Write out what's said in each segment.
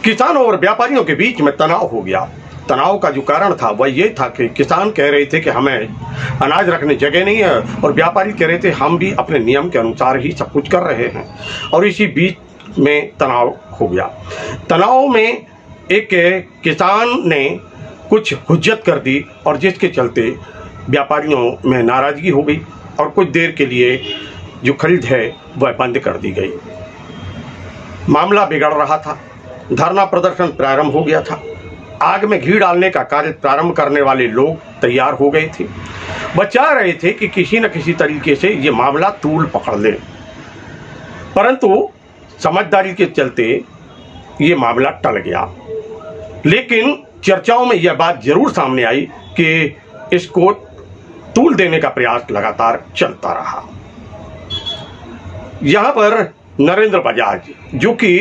किसानों और व्यापारियों के बीच में तनाव हो गया। तनाव का जो कारण था वह ये था कि किसान कह रहे थे कि हमें अनाज रखने जगह नहीं है, और व्यापारी कह रहे थे हम भी अपने नियम के अनुसार ही सब कुछ कर रहे हैं, और इसी बीच में तनाव हो गया। तनाव में एक किसान ने कुछ हुज्जत कर दी, और जिसके चलते व्यापारियों में नाराजगी हो गई, और कुछ देर के लिए जो खरीद है वह बंद कर दी गई। मामला बिगड़ रहा था, धरना प्रदर्शन प्रारंभ हो गया था, आग में घी डालने का कार्य प्रारंभ करने वाले लोग तैयार हो गए थे। वह चाह रहे थे कि किसी न किसी तरीके से ये मामला तूल पकड़ ले, परंतु समझदारी के चलते ये मामला टल गया। लेकिन चर्चाओं में यह बात जरूर सामने आई कि इसको तूल देने का प्रयास लगातार चलता रहा। यहां पर नरेंद्र बजाज, जो कि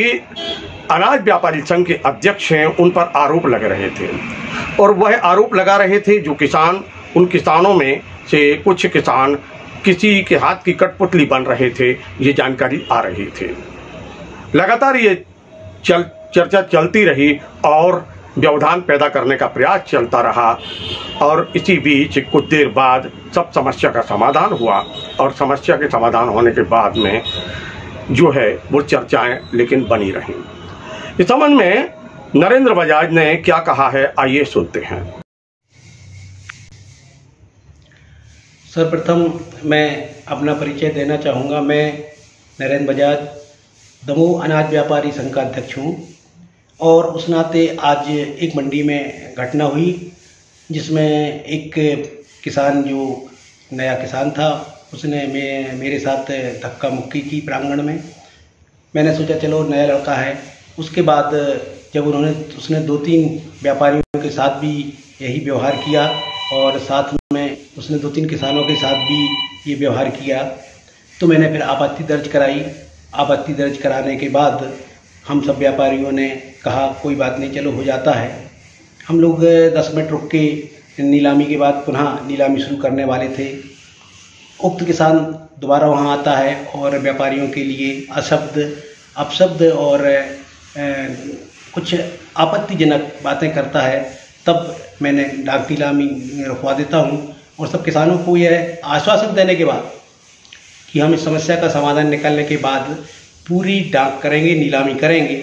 अनाज व्यापारी संघ के अध्यक्ष हैं, उन पर आरोप लग रहे थे, और वह आरोप लगा रहे थे जो किसान, उन किसानों में से कुछ किसान किसी के हाथ की कठपुतली बन रहे थे, ये जानकारी आ रही थी। लगातार ये चर्चा चलती रही और व्यवधान पैदा करने का प्रयास चलता रहा, और इसी बीच कुछ देर बाद सब समस्या का समाधान हुआ, और समस्या के समाधान होने के बाद में जो है वो चर्चाएं लेकिन बनी रहीं। इस संबंध में नरेंद्र बजाज ने क्या कहा है, आइए सुनते हैं। सर्वप्रथम मैं अपना परिचय देना चाहूँगा। मैं नरेंद्र बजाज दमोह अनाज व्यापारी संघ का अध्यक्ष हूँ, और उस नाते आज एक मंडी में घटना हुई जिसमें एक किसान, जो नया किसान था, उसने मेरे साथ धक्का मुक्की की प्रांगण में। मैंने सोचा चलो नया लड़का है। उसके बाद जब उसने 2-3 व्यापारियों के साथ भी यही व्यवहार किया, और साथ में उसने 2-3 किसानों के साथ भी ये व्यवहार किया, तो मैंने फिर आपत्ति दर्ज कराई। आपत्ति दर्ज कराने के बाद हम सब व्यापारियों ने कहा कोई बात नहीं, चलो हो जाता है। हम लोग 10 मिनट रुक के नीलामी के बाद पुनः नीलामी शुरू करने वाले थे। उक्त किसान दोबारा वहाँ आता है और व्यापारियों के लिए अपशब्द और कुछ आपत्तिजनक बातें करता है। तब मैंने डाक नीलामी रुकवा देता हूँ, और सब किसानों को यह आश्वासन देने के बाद कि हम इस समस्या का समाधान निकालने के बाद पूरी डाक करेंगे, नीलामी करेंगे,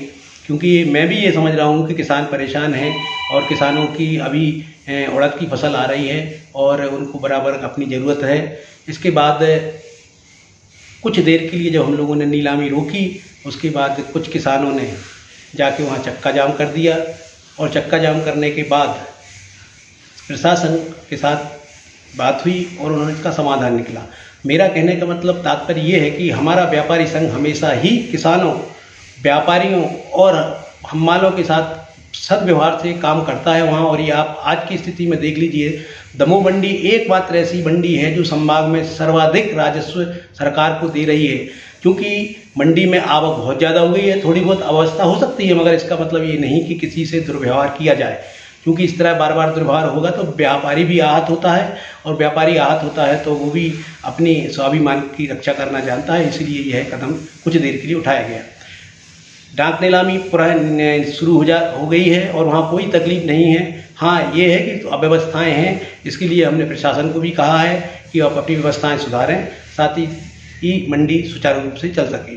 क्योंकि मैं भी ये समझ रहा हूँ कि किसान परेशान हैं, और किसानों की अभी उड़द की फसल आ रही है और उनको बराबर अपनी ज़रूरत है। इसके बाद कुछ देर के लिए जब हम लोगों ने नीलामी रोकी, उसके बाद कुछ किसानों ने जाके वहाँ चक्का जाम कर दिया, और चक्का जाम करने के बाद प्रशासन के साथ बात हुई और उन्होंने इसका समाधान निकला। मेरा कहने का मतलब तात्पर्य ये है कि हमारा व्यापारी संघ हमेशा ही किसानों, व्यापारियों और हम्मालों के साथ सद्व्यवहार से काम करता है वहाँ। और ये आप आज की स्थिति में देख लीजिए, दमोह मंडी एकमात्र ऐसी मंडी है जो संभाग में सर्वाधिक राजस्व सरकार को दे रही है, क्योंकि मंडी में आवक बहुत ज़्यादा हो गई है। थोड़ी बहुत अवस्था हो सकती है, मगर इसका मतलब ये नहीं कि किसी से दुर्व्यवहार किया जाए, क्योंकि इस तरह बार बार दुर्व्यवहार होगा तो व्यापारी भी आहत होता है, और व्यापारी आहत होता है तो वो भी अपनी स्वाभिमान की रक्षा करना जानता है। इसलिए यह कदम कुछ देर के लिए उठाया गया। डाक नीलामी शुरू हो गई है और वहाँ कोई तकलीफ नहीं है। हाँ, ये है कि अव्यवस्थाएं हैं, इसके लिए हमने प्रशासन को भी कहा है कि आप अपनी व्यवस्थाएं सुधारें, साथ ही मंडी सुचारू रूप से चल सके।